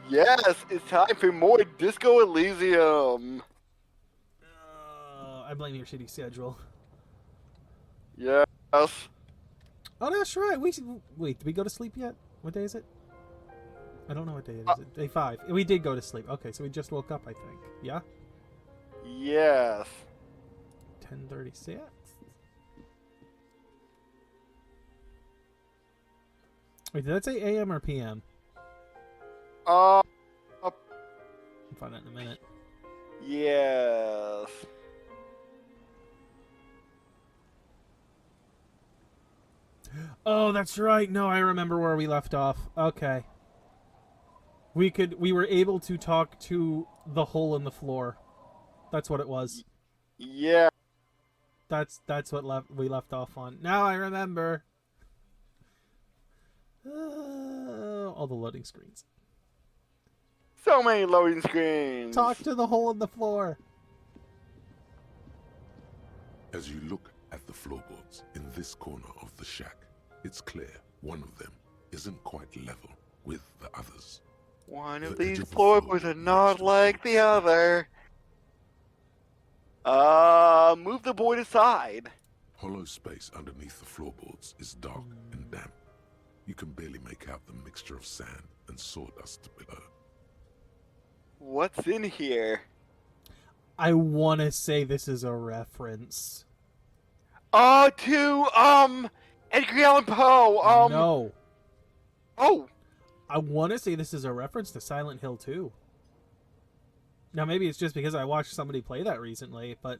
Yes, it's time for more Disco Elysium. I blame your shitty schedule. Yes. Oh, that's right. Wait. Did we go to sleep yet? What day is it? I don't know what day it Uh, is. Day 5. We did go to sleep. Okay, so we just woke up. I think. Yeah. yes. 10:36. Wait, did that say AM or PM? Uh, I'll find out in a minute. yes. Oh, that's right. No, I remember where we left off. Okay. We were able to talk to the hole in the floor. That's what it was. Yeah. That's what we left off on. Now I remember. All the loading screens. So many loading screens. Talk to the hole in the floor. As you look at the floorboards in this corner of the shack, it's clear one of them isn't quite level with the others. One of The edge these of the floorboards floor are not next to like the other. Move the board aside. Hollow space underneath the floorboards is dark and damp. You can barely make out the mixture of sand and sawdust below. What's in here? I want to say this is a reference. To, Edgar Allan Poe, No. Oh, I want to say this is a reference to Silent Hill 2. Now, maybe it's just because I watched somebody play that recently, but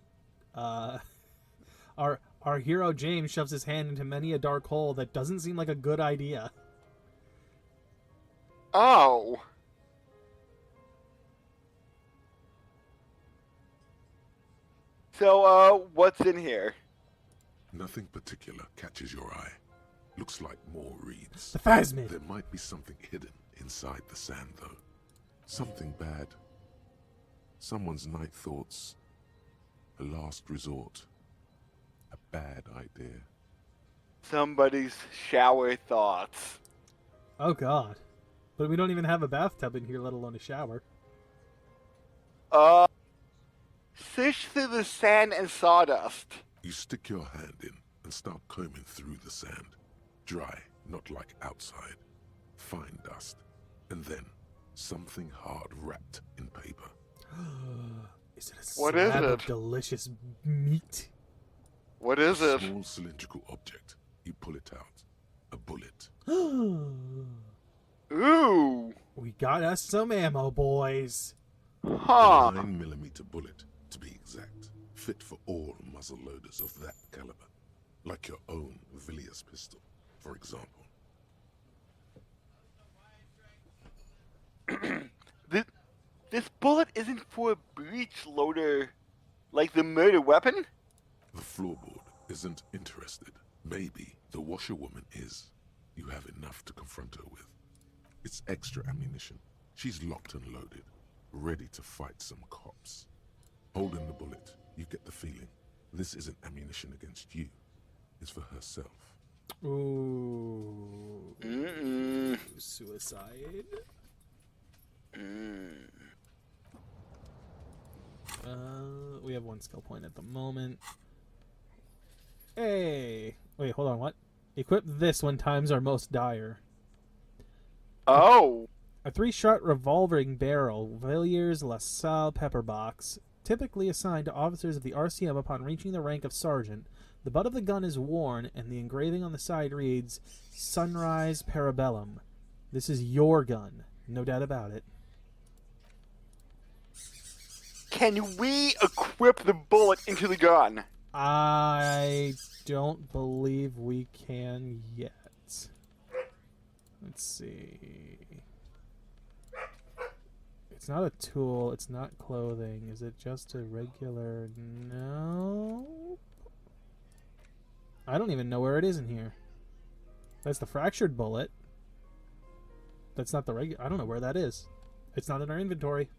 our hero James shoves his hand into many a dark hole that doesn't seem like a good idea. oh. So, what's in here? Nothing particular catches your eye. Looks like more reeds. The Phasmid! There might be something hidden inside the sand, though. Something bad. Someone's night thoughts. A last resort. A bad idea. Somebody's shower thoughts. Oh, God. But we don't even have a bathtub in here, let alone a shower. Fish through the sand and sawdust. You stick your hand in and start combing through the sand. Dry, not like outside. Fine dust. And then something hard wrapped in paper. Is it a What is slab it? of delicious meat? What is A it? small cylindrical object. You pull it out. A bullet. Ooh. We got us some ammo, boys. Huh. A 9mm bullet, to be exact. Fit for all muzzle loaders of that caliber. Like your own Villiers pistol, for example. This bullet isn't for a breech loader like the murder weapon? The floorboard isn't interested. Maybe the washerwoman is. You have enough to confront her with. It's extra ammunition. She's locked and loaded, ready to fight some cops. Holding the bullet, you get the feeling this isn't ammunition against you. It's for herself. Ooh. Mm-mm. Suicide. We have one skill point at the moment. Hey! Wait, hold on, what? Equip this when times are most dire. Oh. A 3-shot revolving barrel, Villiers LaSalle pepper box, typically assigned to officers of the RCM upon reaching the rank of sergeant. The butt of the gun is worn, and the engraving on the side reads, Sunrise Parabellum. This is your gun. No doubt about it. Can we equip the bullet into the gun? I don't believe we can yet. Let's see. It's not a tool. It's not clothing. Is it just a regular... No? I don't even know where it is in here. That's the fractured bullet. That's not the regular... I don't know where that is. It's not in our inventory.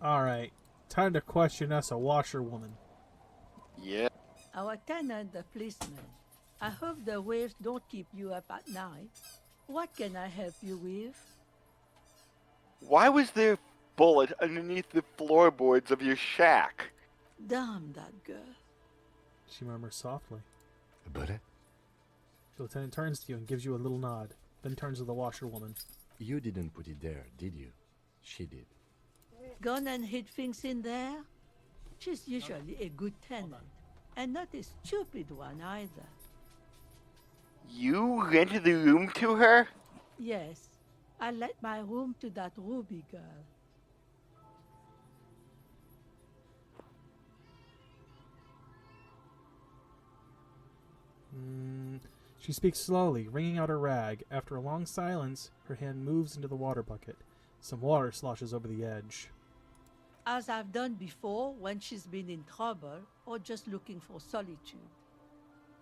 Alright, time to question us a washerwoman. Yeah. Our tenant, the policeman. I hope the waves don't keep you up at night. What can I help you with? Why was there a bullet underneath the floorboards of your shack? Damn that girl. She murmurs softly. A bullet? The lieutenant turns to you and gives you a little nod, then turns to the washerwoman. You didn't put it there, did you? She did. Gone and hid things in there? She's usually a good tenant, and not a stupid one either. You rented the room to her? Yes, I let my room to that Ruby girl. She speaks slowly, wringing out her rag. After a long silence, her hand moves into the water bucket. Some water sloshes over the edge. As I've done before when she's been in trouble or just looking for solitude.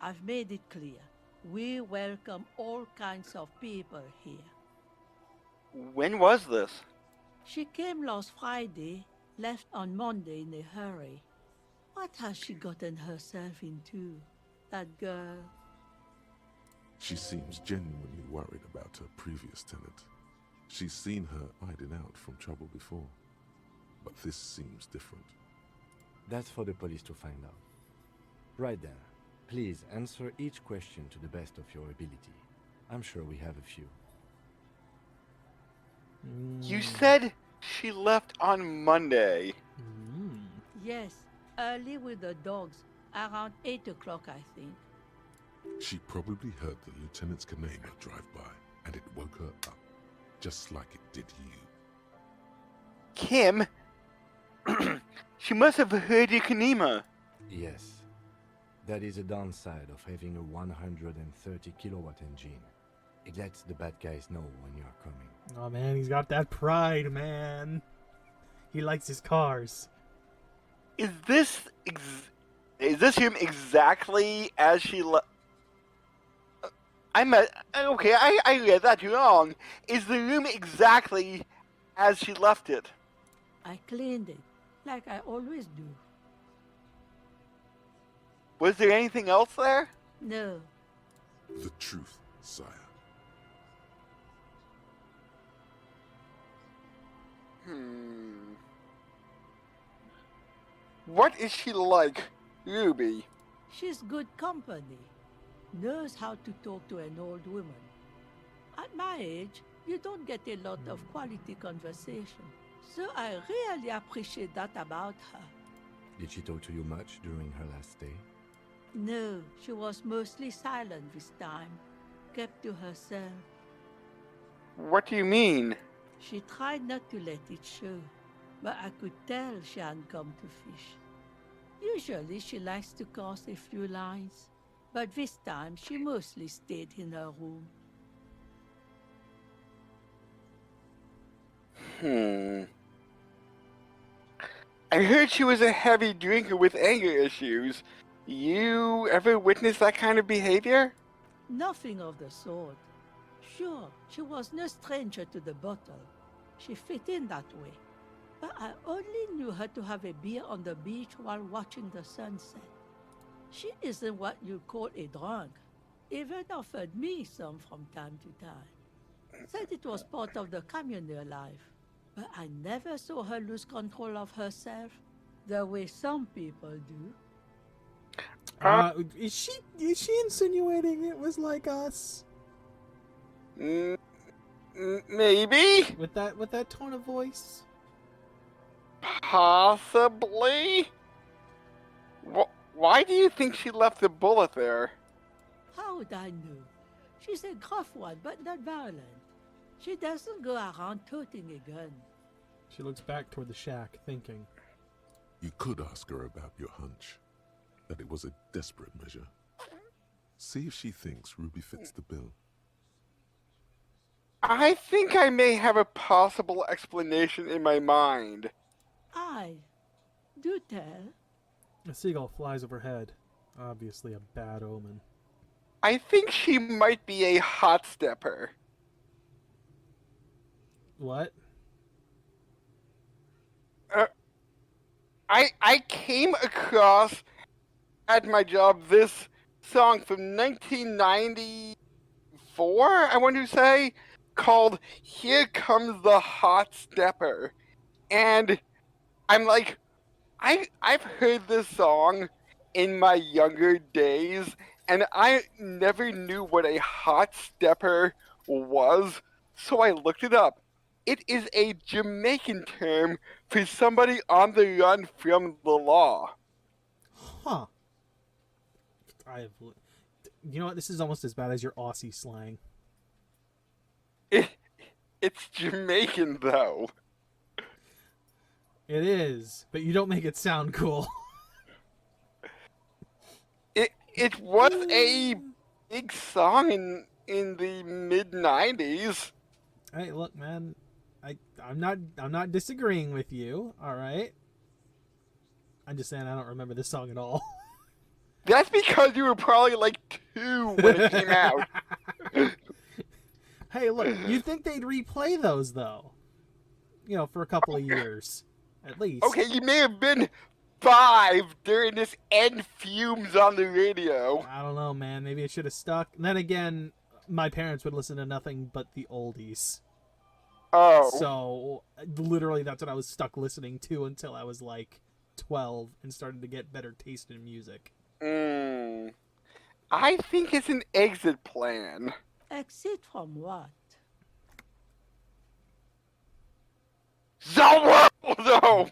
I've made it clear. We welcome all kinds of people here. When was this? She came last Friday, left on Monday in a hurry. What has she gotten herself into, that girl? She seems genuinely worried about her previous tenant. She's seen her hiding out from trouble before. But this seems different. That's for the police to find out. Right there. Please answer each question to the best of your ability. I'm sure we have a few. You said she left on Monday. Yes, early with the dogs, around 8 o'clock, I think. She probably heard the lieutenant's Kanema drive by, and it woke her up, just like it did you. Kim? She must have heard your Kanema. Yes. That is a downside of having a 130 kilowatt engine. It lets the bad guys know when you're coming. Oh man, he's got that pride, man. He likes his cars. Is this him exactly as she left? Okay, I read that wrong. Is the room exactly as she left it? I cleaned it, like I always do. Was there anything else there? No, The truth, sire. What is she like, Ruby? she's good company. Knows how to talk to an old woman. At my age, you don't get a lot of quality conversation. So I really appreciate that about her. Did she talk to you much during her last stay? No, she was mostly silent this time. Kept to herself. What do you mean? She tried not to let it show, but I could tell she hadn't come to fish. Usually she likes to cast a few lines, but this time she mostly stayed in her room. I heard she was a heavy drinker with anger issues. You ever witnessed that kind of behavior? Nothing of the sort. Sure, she was no stranger to the bottle. She fit in that way. But I only knew her to have a beer on the beach while watching the sunset. She isn't what you'd call a drunk. Even offered me some from time to time. Said it was part of the communal life. But I never saw her lose control of herself, the way some people do. Is she insinuating it was like us? Maybe? With that tone of voice? Possibly? Why do you think she left the bullet there? How would I know? She's a gruff one, but not violent. She doesn't go around toting a gun. She looks back toward the shack, thinking. You could ask her about your hunch, that it was a desperate measure. See if she thinks Ruby fits the bill. I think I may have a possible explanation in my mind. Do tell. A seagull flies overhead. Obviously a bad omen. I think she might be a hot stepper. What? I came across at my job this song from 1994, I want to say, called "Here Comes the Hot Stepper," and I'm like, I've heard this song in my younger days, and I never knew what a hot stepper was, so I looked it up. It is a Jamaican term for somebody on the run from the law. Huh. I've. You know what? This is almost as bad as your Aussie slang. It's Jamaican, though. It is, but you don't make it sound cool. It was a big song in the mid '90s. Hey, look, man. I'm not disagreeing with you. All right. I'm just saying I don't remember this song at all. That's because you were probably like 2 when it came out. Hey, look. You'd think they'd replay those though. You know, for a couple of years, at least. Okay, you may have been 5 during this end fumes on the radio. I don't know, man. Maybe it should have stuck. And then again, my parents would listen to nothing but the oldies. Oh. So, literally, that's what I was stuck listening to until I was like 12 and started to get better taste in music. I think it's an exit plan. Exit from what? The world, though!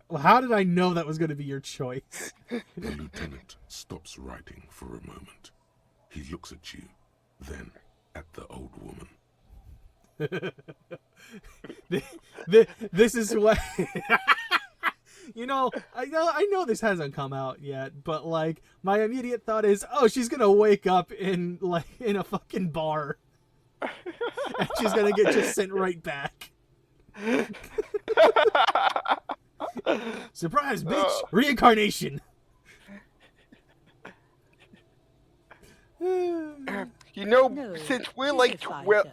Well, how did I know that was going to be your choice? The lieutenant stops writing for a moment. He looks at you, then at the old woman. This is what... You know, I know this hasn't come out yet, but like my immediate thought is, oh, she's gonna wake up in a fucking bar, and she's gonna get just sent right back. Surprise, bitch! Reincarnation. You know, No, since we're she's like a 12, fighter.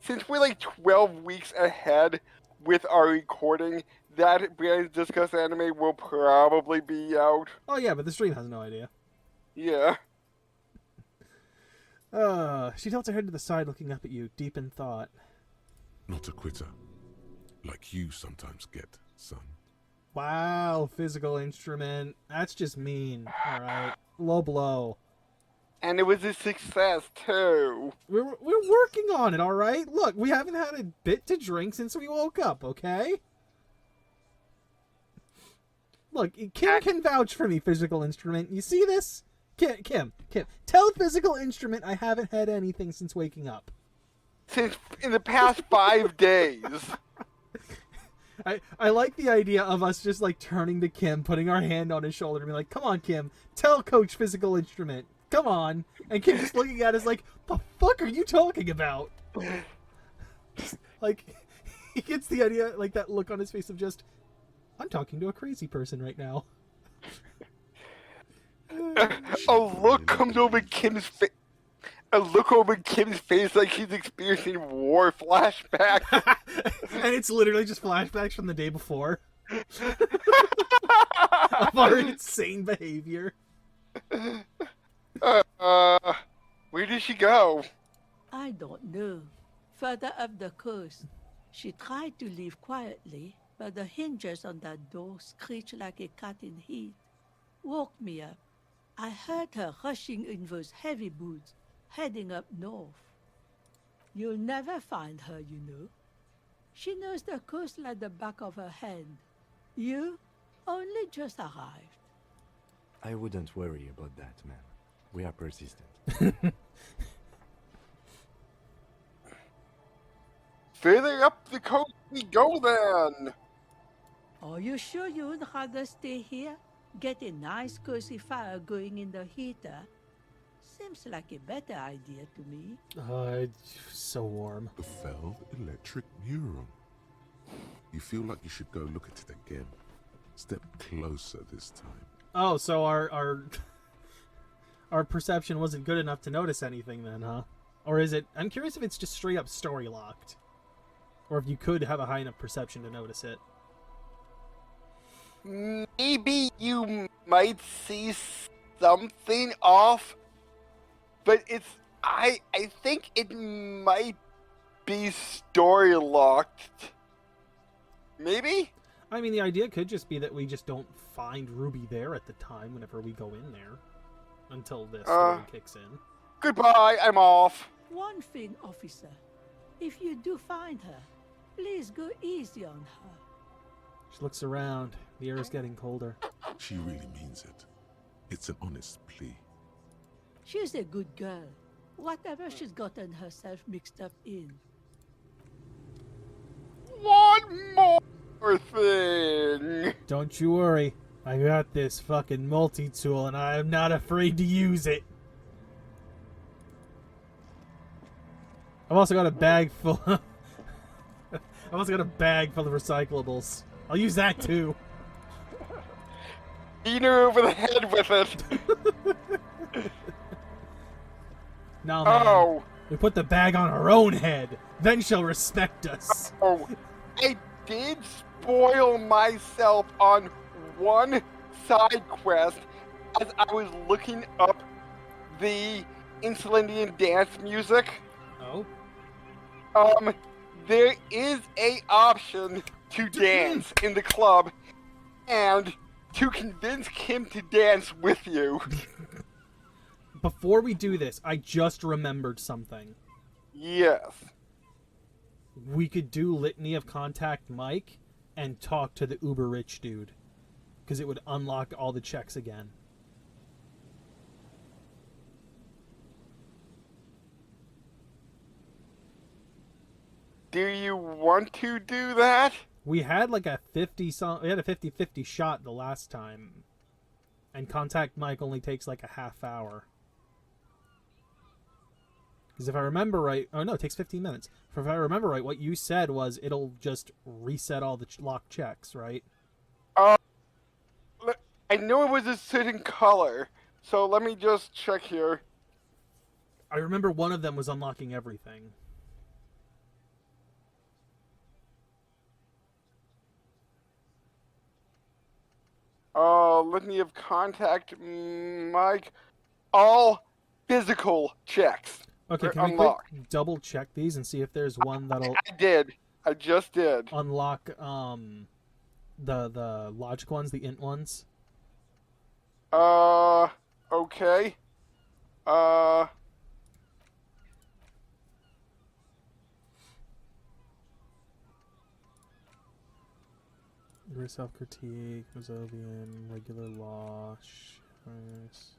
since we're like 12 weeks ahead with our recording, that Brandon's Discuss Anime will probably be out. Oh yeah, but the stream has no idea. Yeah. She tilts her head to the side, looking up at you, deep in thought. Not a quitter. Like you sometimes get, son. Wow, physical instrument. That's just mean. All right, low blow. And it was a success, too. We're working on it, all right? Look, we haven't had a bit to drink since we woke up, okay? Look, Kim can vouch for me, physical instrument. You see this? Kim, tell physical instrument I haven't had anything since waking up. Since in the past 5 days. I like the idea of us just like turning to Kim, putting our hand on his shoulder and be like, come on, Kim, tell Coach physical instrument. Come on. And Kim just looking at us like, the fuck are you talking about? Like, he gets the idea, like that look on his face of just, I'm talking to a crazy person right now. A look comes over Kim's face. A look over Kim's face like she's experiencing war flashbacks. And it's literally just flashbacks from the day before. Of our insane behavior. Where did she go? I don't know. Further up the coast. She tried to leave quietly, but the hinges on that door screeched like a cat in heat. Woke me up. I heard her rushing in those heavy boots, heading up north. You'll never find her, you know. She knows the coast like the back of her hand. You only just arrived. I wouldn't worry about that, man. We are persistent. Further up the coast we go then. Are you sure you would rather stay here? Get a nice cozy fire going in the heater? Seems like a better idea to me. It's so warm. The felled electric neuron. You feel like you should go look at it again. Step closer this time. Oh, so our perception wasn't good enough to notice anything then, huh? Or is it... I'm curious if it's just straight up story locked. Or if you could have a high enough perception to notice it. maybe you might see something off, but I think it might be story locked. Maybe? I mean, the idea could just be that we just don't find Ruby there at the time whenever we go in there until this story kicks in. Goodbye, I'm off. One thing, officer. If you do find her, please go easy on her. She looks around. The air is getting colder. She really means it. It's an honest plea. She's a good girl. Whatever she's gotten herself mixed up in. One more thing. Don't you worry. I got this fucking multi-tool and I am not afraid to use it. I've also got a bag full of... I've also got a bag full of recyclables. I'll use that too. Beat her over the head with it. No, man. Oh. We put the bag on her own head. Then she'll respect us. Oh. I did spoil myself on one side quest as I was looking up the Insulindian dance music. Oh? There is a option to dance in the club and to convince Kim to dance with you. Before we do this, I just remembered something. Yes. We could do Litany of Contact Mike and talk to the uber rich dude. Because it would unlock all the checks again. Do you want to do that? We had like a 50-50 shot the last time. And Contact Mike only takes like a half hour. Because if I remember right... Oh, no, it takes 15 minutes. If I remember right, what you said was it'll just reset all the locked checks, right? I know it was a certain color, so let me just check here. I remember one of them was unlocking everything. Litany of Contact Mike. All physical checks. Okay, are can we unlocked. quick double check these and see if there's one that'll I did. I just did. unlock the logic ones, the int ones? Okay. Reverse self-critique, Ozovian, regular law, shares.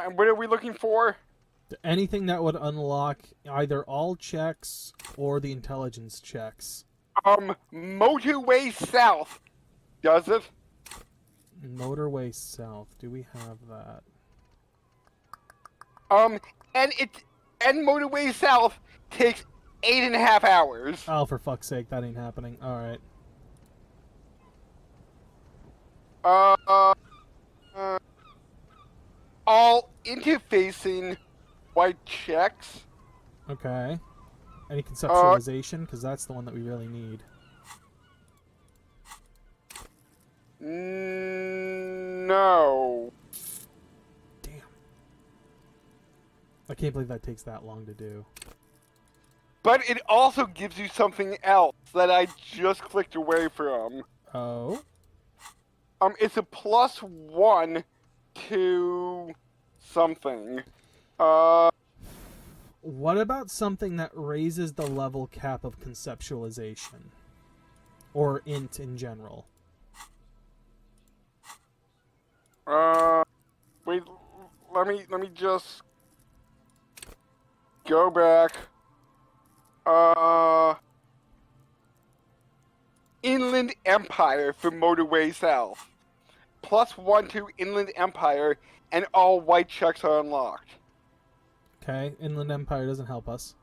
And what are we looking for? Anything that would unlock either all checks or the intelligence checks. Motorway South. Does it? Motorway South. Do we have that? And Motorway South takes 8.5 hours. Oh, for fuck's sake, that ain't happening. Alright. All interfacing white checks. Okay. Any conceptualization? Because that's the one that we really need. No. Damn. I can't believe that takes that long to do. But it also gives you something else that I just clicked away from. Oh? It's a +1 to something. What about something that raises the level cap of conceptualization? Or int in general? Wait, let me just go back. Inland Empire for Motorway South. +1 to Inland Empire, and all white checks are unlocked. Okay, Inland Empire doesn't help us.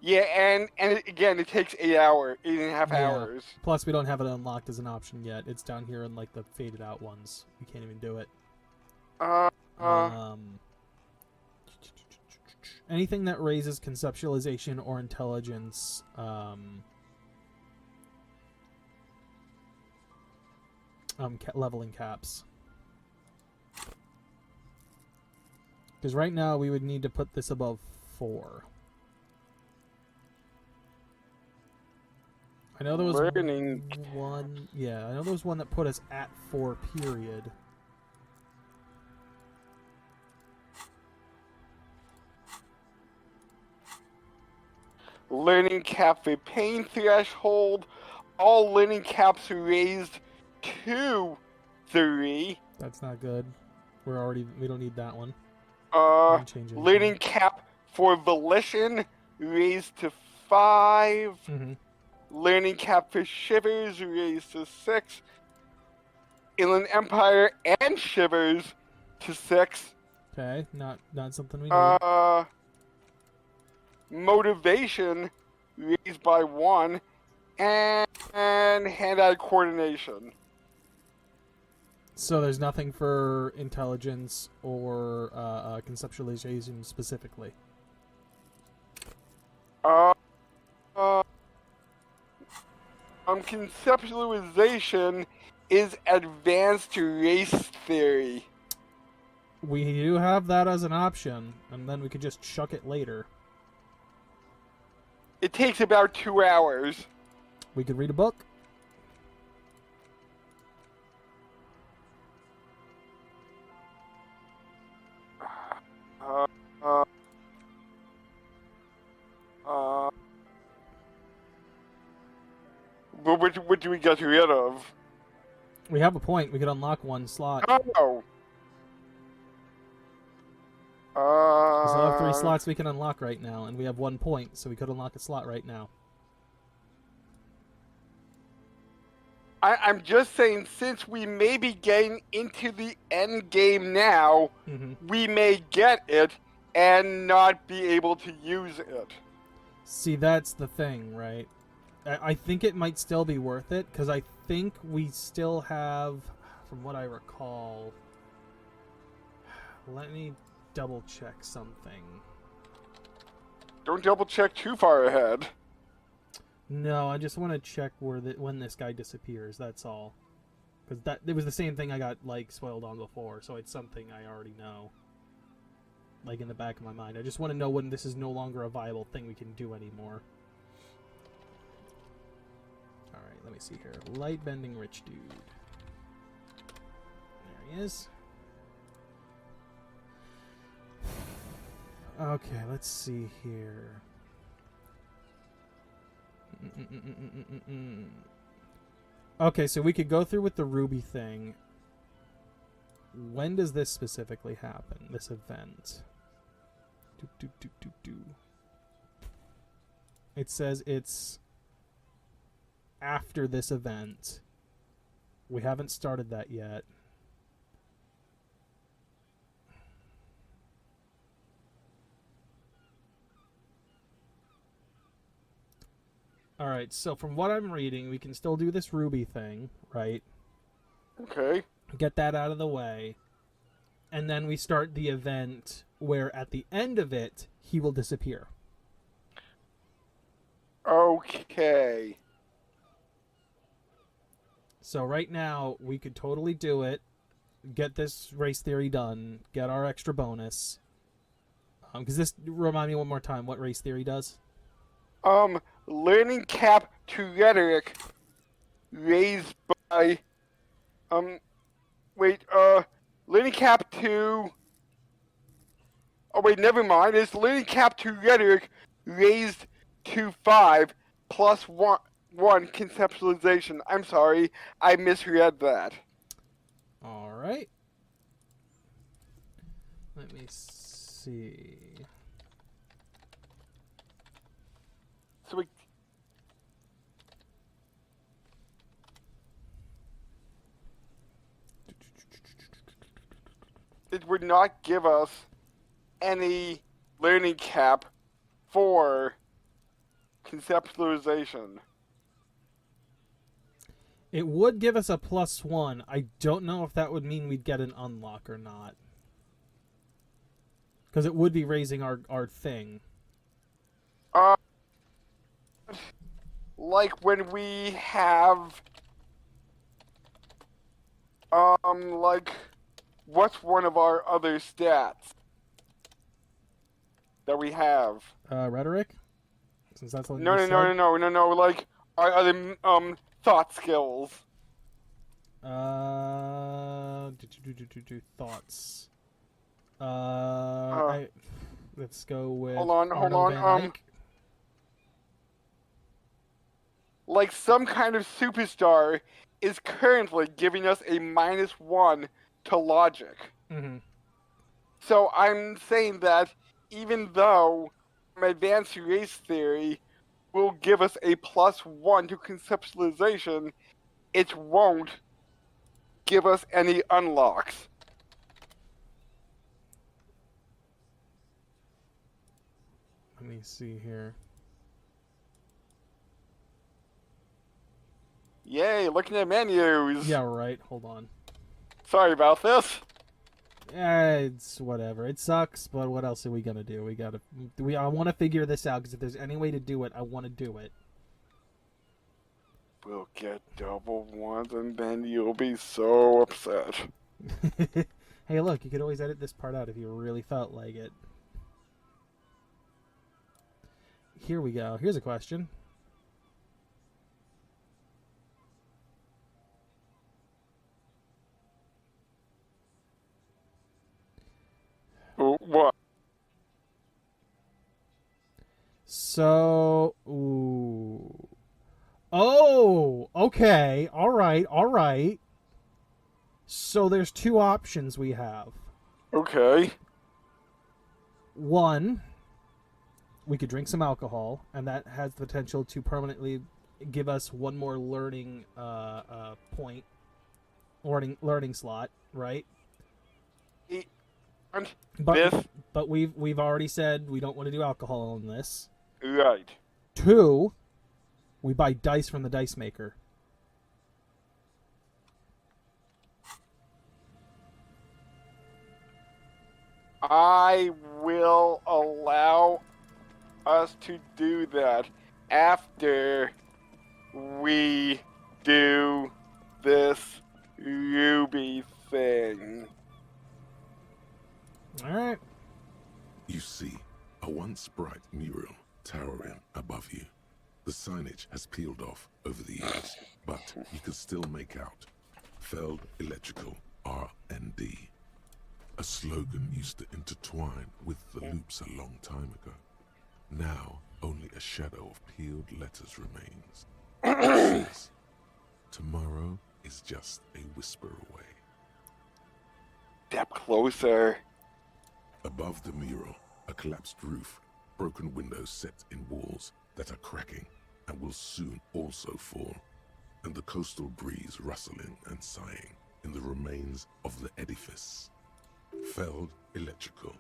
Yeah, and again, it takes 8.5 Yeah. hours. Plus, we don't have it unlocked as an option yet. It's down here in like the faded out ones. We can't even do it. Uh, Anything that raises conceptualization or intelligence. Leveling caps. Because right now we would need to put this above 4. I know there was Learning. one. Yeah, I know there was one that put us at 4. Period. Learning cap for pain threshold. All learning caps raised to 3. That's not good. We don't need that one. Uh, Change anything. learning cap for volition raised to 5. Mm-hmm. Learning cap for shivers raised to 6. Inland Empire and shivers to 6. Okay, not something we need. Motivation raised by 1, and hand-eye coordination. So there's nothing for intelligence or conceptualization specifically. Conceptualization is advanced race theory. We do have that as an option, and then we could just chuck it later. It takes about 2 hours. We could read a book. But what do we get rid of? We have a point. We could unlock 1 slot. Oh. We still have 3 slots we can unlock right now, and we have 1 point, so we could unlock a slot right now. I'm just saying, since we may be getting into the end game now, we may get it and not be able to use it. See, that's the thing, right? I think it might still be worth it, because I think we still have, from what I recall... Let me double check something. Don't double check too far ahead. No, I just want to check when this guy disappears, that's all. Because it was the same thing I got, like, spoiled on before, so it's something I already know. Like, in the back of my mind. I just want to know when this is no longer a viable thing we can do anymore. Alright, let me see here. Light-bending rich dude. There he is. Okay, let's see here. Okay, so we could go through with the Ruby thing. When does this specifically happen? This event. It says it's after this event. We haven't started that yet. Alright, so from what I'm reading, we can still do this Ruby thing, right? Okay. Get that out of the way. And then we start the event where at the end of it, he will disappear. Okay. So right now, we could totally do it. Get this race theory done. Get our extra bonus. Because this, remind me one more time what race theory does. Learning cap to rhetoric raised by, learning cap to, oh wait, never mind, it's learning cap to rhetoric raised to 5 plus 1 conceptualization. I'm sorry, I misread that. Alright. Let me see. So it would not give us any learning cap for conceptualization. It would give us a +1. I don't know if that would mean we'd get an unlock or not. Because it would be raising our thing. Like when we have, like, what's one of our other stats that we have? Rhetoric? Since that's what No, you no, no, said. no, no, no, no. Like our other thought skills. Thoughts. Let's go with Hold on, Arnold Van Eyck. Like some kind of superstar is currently giving us a -1 to logic. Mm-hmm. So I'm saying that even though advanced race theory will give us a +1 to conceptualization, it won't give us any unlocks. Let me see here. Yay, looking at menus. Yeah, right. Hold on. Sorry about this. It's whatever. It sucks, but what else are we gonna do? I want to figure this out, because if there's any way to do it, I want to do it. We'll get double ones and then you'll be so upset. Hey, look, you could always edit this part out if you really felt like it. Here we go. Here's a question. What? So, ooh. Oh, okay. All right, all right. So there's two options we have. Okay. One, we could drink some alcohol, and that has the potential to permanently give us one more learning point, learning slot, right? And But this, but we've already said we don't want to do alcohol in this. right. Two, we buy dice from the dice maker. I will allow us to do that after we do this Ruby thing. All right. You see a once bright mural towering above you. The signage has peeled off over the years, but you can still make out Feld Electrical R&D. A slogan used to intertwine with the loops a long time ago. Now, only a shadow of peeled letters remains. It says, tomorrow is just a whisper away. Step closer. Above the mural, a collapsed roof, broken windows set in walls that are cracking and will soon also fall, and the coastal breeze rustling and sighing in the remains of the edifice. Feld Electrical.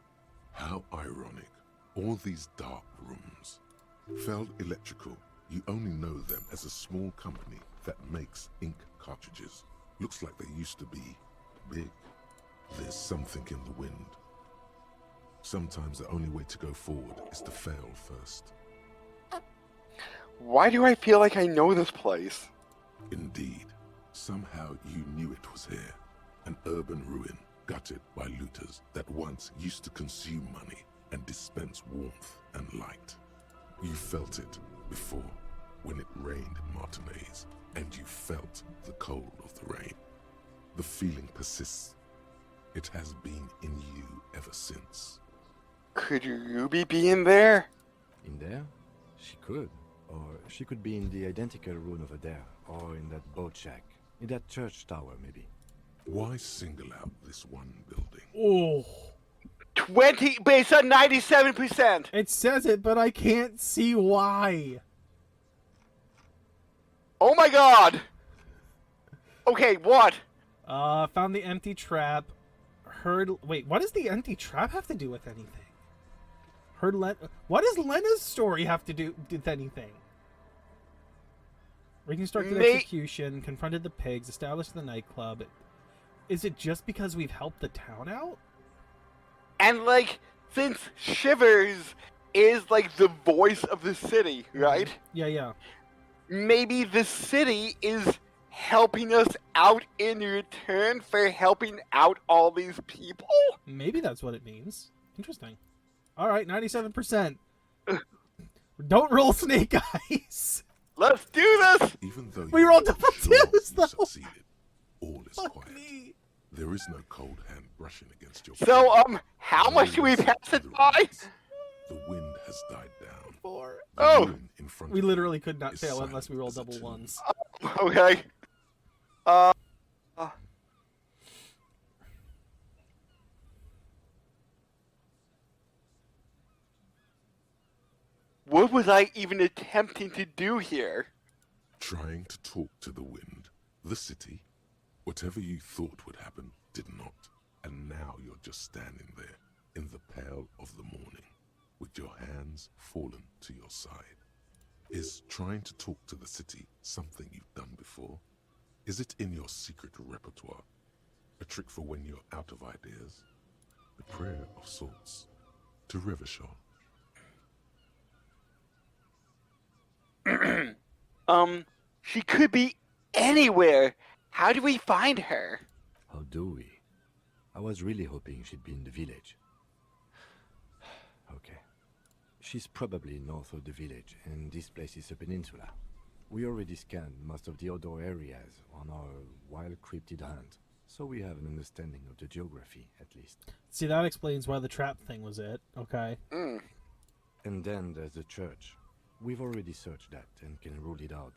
How ironic. All these dark rooms. Feld Electrical, you only know them as a small company that makes ink cartridges. Looks like they used to be big. There's something in the wind. Sometimes the only way to go forward is to fail first. Why do I feel like I know this place? Indeed, somehow you knew it was here. An urban ruin gutted by looters that once used to consume money and dispense warmth and light. You felt it before when it rained in Martinez, and you felt the cold of the rain. The feeling persists. It has been in you ever since. Could Ruby be in there? In there? She could. Or she could be in the identical room over there. Or in that boat shack. In that church tower, maybe. Why single out this one building? Oh. 20 based on 97%. It says it, but I can't see why. Oh my god. Okay, what? Found the empty trap. Wait, what does the empty trap have to do with anything? What does Lena's story have to do with anything? Reconstructed May- execution, confronted the pigs, established the nightclub. Is it just because we've helped the town out? And, like, since Shivers is, like, the voice of the city, right? Yeah. Maybe the city is helping us out in return for helping out all these people? Maybe that's what it means. Interesting. All right, 97%. Don't roll snake eyes. Let's do this! Even though We you rolled are double sure twos, you though. succeeded, all is Fuck quiet. me. There is no cold hand brushing against your So, face. how much do we Listen pass to it the by? reeds. The wind has died down. 4. The Oh! ruin in front We of you literally could not is fail silent unless we roll as a double tomb. ones. Okay. What was I even attempting to do here? Trying to talk to the wind, the city. Whatever you thought would happen did not. And now you're just standing there in the pale of the morning with your hands fallen to your side. Is trying to talk to the city something you've done before? Is it in your secret repertoire? A trick for when you're out of ideas? A prayer of sorts to Rivershaw. She could be anywhere. How do we find her? How do we? I was really hoping she'd be in the village. Okay. She's probably north of the village, and this place is a peninsula. We already scanned most of the outdoor areas on our wild cryptid hunt, so we have an understanding of the geography, at least. See, that explains why the trap thing was it. Okay. And then there's the church. We've already searched that and can rule it out.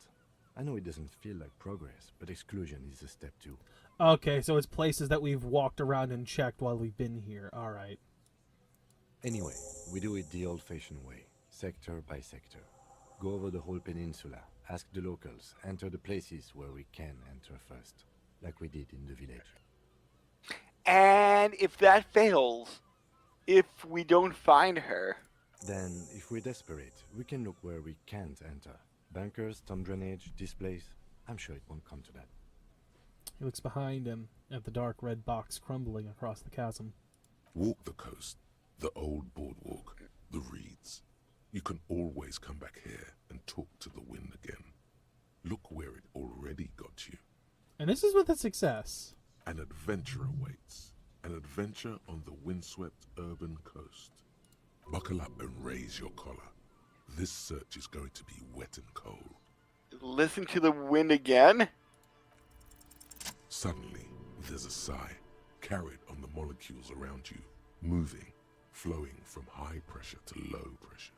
I know it doesn't feel like progress, but exclusion is a step too. Okay, so it's places that we've walked around and checked while we've been here. All right. Anyway, we do it the old-fashioned way, sector by sector. Go over the whole peninsula, ask the locals, enter the places where we can enter first, like we did in the village. And if that fails, if we don't find her, Then, if we're desperate, we can look where we can't enter. Bunkers, storm drainage, this place. I'm sure it won't come to that. He looks behind him at the dark red box crumbling across the chasm. Walk the coast, the old boardwalk, the reeds. You can always come back here and talk to the wind again. Look where it already got you. And this is with a success. An adventure awaits. An adventure on the windswept urban coast. Buckle up and raise your collar. This search is going to be wet and cold. listen to the wind again. Suddenly, there's a sigh, carried on the molecules around you, moving, flowing from high pressure to low pressure,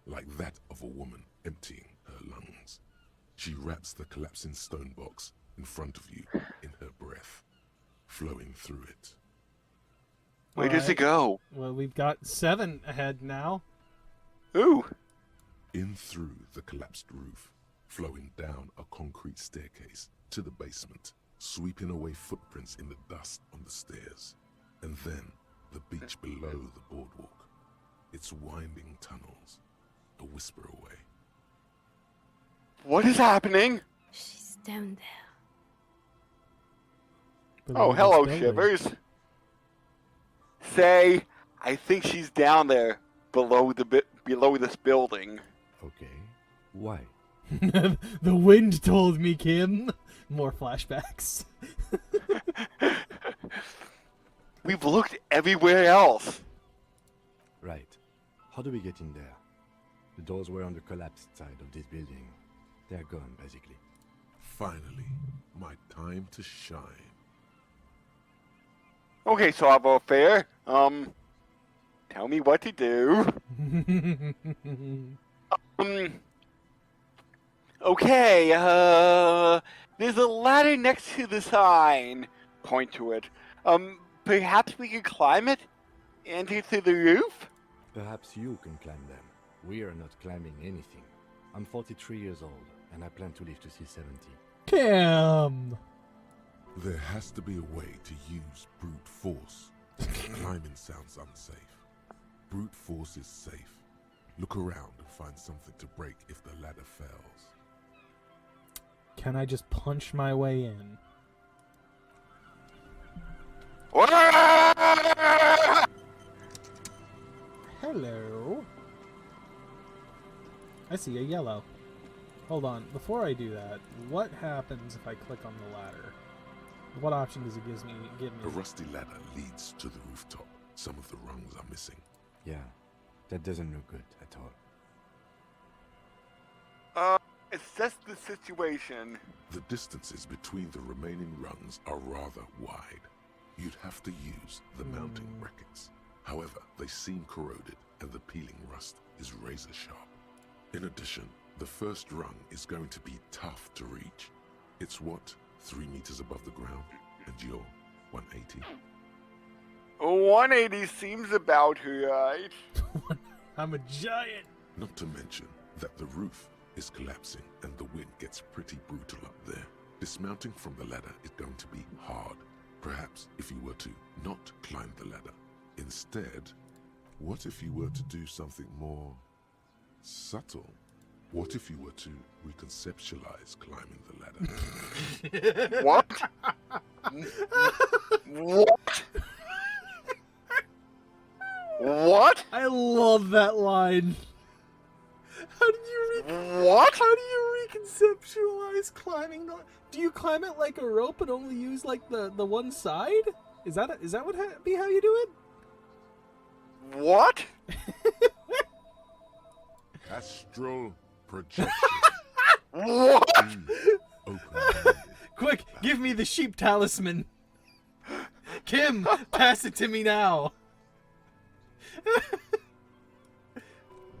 like that of a woman emptying her lungs. She wraps the collapsing stone box in front of you in her breath, flowing through it. Where does it Alright. go? Well, we've got 7 ahead now. Ooh. In through the collapsed roof, flowing down a concrete staircase to the basement, sweeping away footprints in the dust on the stairs, and then the beach below the boardwalk, its winding tunnels, a whisper away. What is happening? She's down there. Oh, hello, Shivers. Say, I think she's down there below below this building. Okay. Why? The wind told me, Kim. More flashbacks. We've looked everywhere else. Right. How do we get in there? The doors were on the collapsed side of this building. They're gone, basically. Finally, my time to shine. Okay, Salvo Fair. Tell me what to do. Okay, there's a ladder next to the sign. Point to it. Perhaps we could climb it? Enter through the roof? Perhaps you can climb them. We are not climbing anything. I'm 43 years old, and I plan to live to see 70. Kim! There has to be a way to use brute force. Climbing sounds unsafe. Brute force is safe. Look around and find something to break if the ladder fails. Can I just punch my way in? Hello. I see a yellow. Hold on. Before I do that, what happens if I click on the ladder? What option does it give me? A rusty ladder leads to the rooftop. Some of the rungs are missing. Yeah, that doesn't look good at all. Assess the situation. The distances between the remaining rungs are rather wide. You'd have to use the mounting brackets. However, they seem corroded and the peeling rust is razor sharp. In addition, the first rung is going to be tough to reach. It's what, 3 meters above the ground, and you're 180? 180 seems about right. I'm a giant. Not to mention that the roof is collapsing and the wind gets pretty brutal up there. Dismounting from the ladder is going to be hard. Perhaps if you were to not climb the ladder. Instead, what if you were to do something more subtle? What if you were to reconceptualize climbing the ladder? What? What? What? I love that line. How do you What? How do you reconceptualize climbing? Do you climb it like a rope and only use like the one side? Is that what be how you do it? What? Astral projection. What? Open. Quick, give me the sheep talisman. Kim, pass it to me now.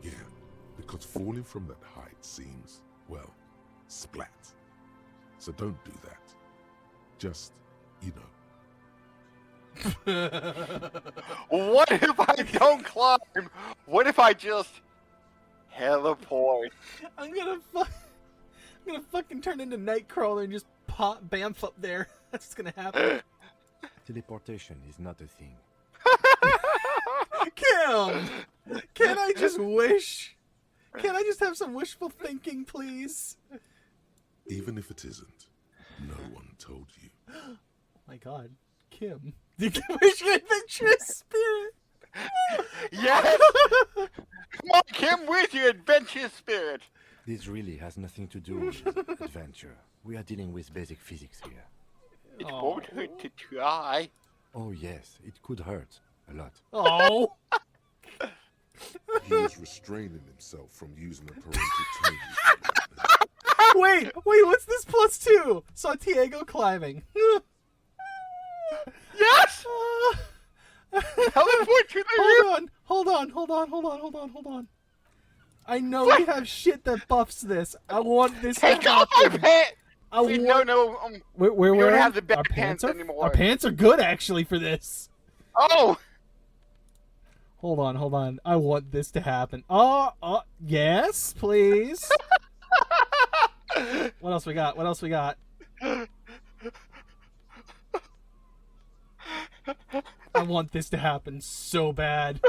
Yeah, because falling from that height seems, well, splat. So don't do that. Just, you know. What if I don't climb? What if I just teleport? I'm gonna fucking turn into Nightcrawler and just pop Bamf up there. That's what's gonna happen. Teleportation is not a thing. Kim! Can I just wish? Can I just have some wishful thinking, please? Even if it isn't, no one told you. Oh my god. Kim. You can wish your adventurous spirit! Yes! Come on, Kim, where's your adventure spirit? This really has nothing to do with adventure. We are dealing with basic physics here. It won't hurt to try. Oh yes, it could hurt. A lot. Oh! He was restraining himself from using a parental tone. Wait, what's this +2? Santiago climbing. Yes! Teleport to the roof! Hold on. I know we have shit that buffs this. I want this to Take off my happen. pants! I Wait, want... no, We're we don't wearing- have the bad our pants are, anymore. Our pants are good, actually, for this. Oh! Hold on. I want this to happen. Yes, please. What else we got? I want this to happen so bad.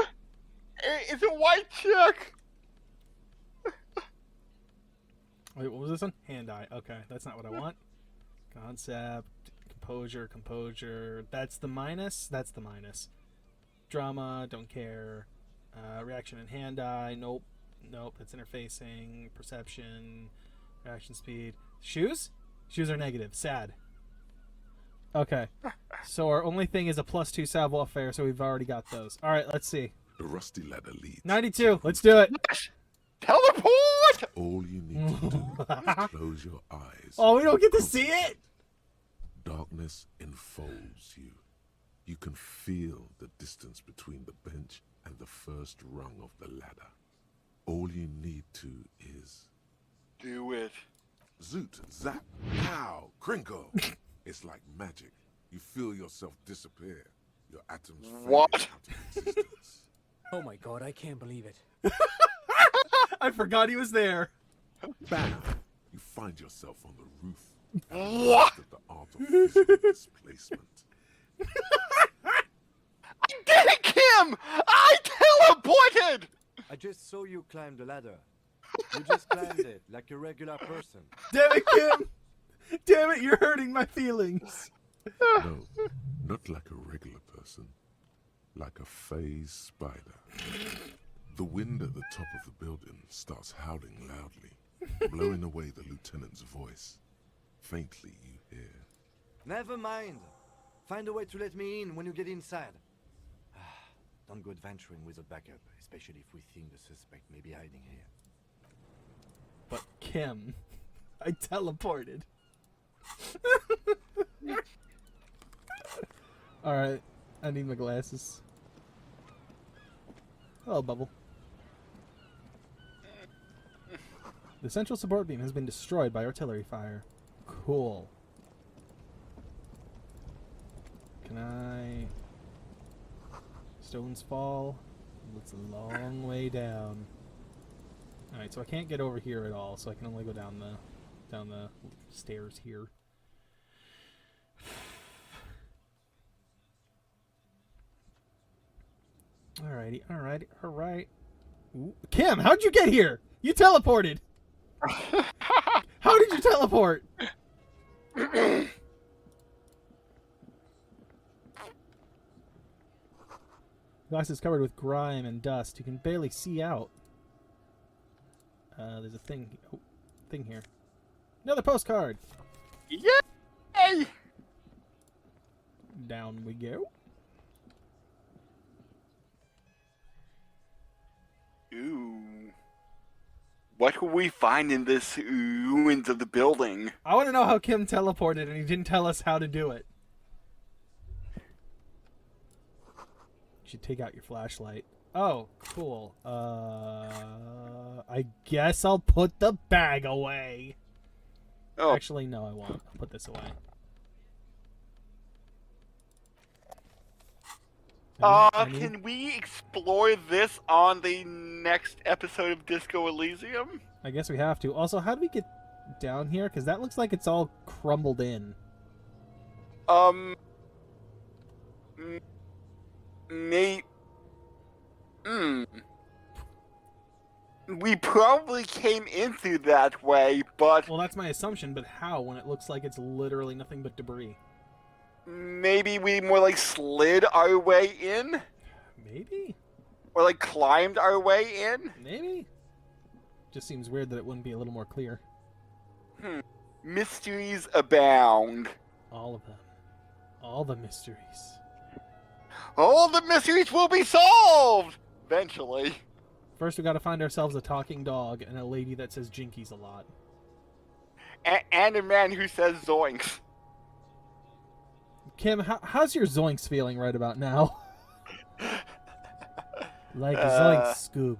It's a white check! Wait, what was this one? Hand-eye. Okay, that's not what I want. Concept, composure. That's the minus. Drama, don't care. Reaction and hand-eye. Nope. That's interfacing. Perception. Reaction speed. Shoes? Shoes are negative. Sad. Okay. So our only thing is a +2 savoir-faire, so we've already got those. Alright, let's see. The rusty ladder leads. 92. Let's do it. Teleport! All you need to do is close your eyes. Oh, we don't get to see it? Darkness enfolds you. You can feel the distance between the bench and the first rung of the ladder. All you need to is... Do it. Zoot, zap, pow, crinkle. It's like magic. You feel yourself disappear. Your atoms fade What? out of existence. Oh my god, I can't believe it. I forgot he was there. Bam! You find yourself on the roof. What? Of the art of physical displacement. I did it, Kim! I teleported! just saw you climb the ladder. You just climbed it like a regular person. Damn it, Kim! Damn it, you're hurting my feelings. No, not like a regular person. Like a phase spider. The wind at the top of the building starts howling loudly, blowing away the lieutenant's voice. Faintly you hear. Never mind. Find a way to let me in when you get inside. Don't go adventuring with a backup, especially if we think the suspect may be hiding here. But Kim, I teleported. Alright, I need my glasses. Hello, Bubble. The central support beam has been destroyed by artillery fire. Cool. Can I... Stones fall. It's a long way down. Alright, so I can't get over here at all, so I can only go down the stairs here. Alrighty, alrighty, alright. Ooh. Kim, how'd you get here? You teleported! How did you teleport? Glass is covered with grime and dust. You can barely see out. There's a thing here. Another postcard! Yay! Down we go. Ooh. What will we find in this ruins of the building? I want to know how Kim teleported and he didn't tell us how to do it. You should take out your flashlight. Oh, cool. I guess I'll put the bag away. Oh, Actually, no, I won't. I'll put this away. I need- can we explore this on the next episode of Disco Elysium? I guess we have to. Also, how do we get down here? Because that looks like it's all crumbled in. We probably came in through that way, but Well, that's my assumption, but how when it looks like it's literally nothing but debris? maybe we more like slid our way in? Maybe? Or like climbed our way in? Maybe? Just seems weird that it wouldn't be a little more clear. Mysteries abound. All of them. All the mysteries. All the mysteries will be solved! Eventually. First, we gotta find ourselves a talking dog and a lady that says jinkies a lot. And a man who says zoinks. Kim, how's your zoinks feeling right about now? Like zoinks, Scoob.